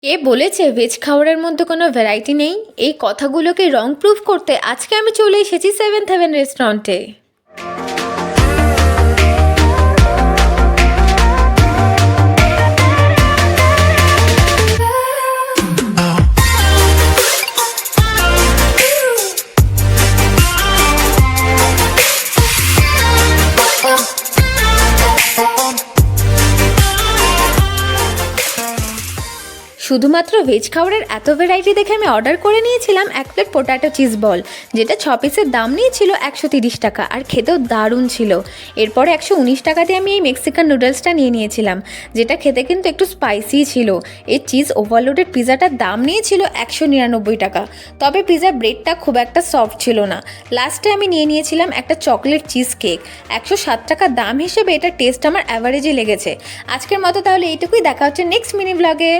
এ বলেছে ভেজ খাবারের মধ্যে কোনো ভ্যারাইটি নেই? এই কথাগুলোকে রং প্রুফ করতে আজকে আমি চলে এসেছি সেভেন্থ হেভেন রেস্টুরেন্টে। শুধুমাত্র ভেজ খাবারের এত ভ্যারাইটি দেখে আমি অর্ডার করে নিয়েছিলাম এক প্লেট পোটাটো চিজ বল, যেটা 6 পিসের দাম নিয়েছিল 130 টাকা, আর খেতেও দারুণ ছিল। এরপরে 119 টাকা দিয়ে আমি এই মেক্সিকান নুডলসটা নিয়ে নিয়েছিলাম, যেটা খেতে কিন্তু একটু স্পাইসি ছিল। এই চিজ ওভারলোডেড পিৎজাটার দাম নিয়েছিল 199 টাকা, তবে পিৎজার ব্রেডটা খুব একটা সফট ছিল না। লাস্টে আমি নিয়ে নিয়েছিলাম একটা চকলেট চিজ কেক। 107 টাকা দাম হিসেবে এটার টেস্ট আমার অ্যাভারেজে লেগেছে। আজকের মতো তাহলে এইটুকুই, দেখা হচ্ছে নেক্সট মিনি ব্লগে।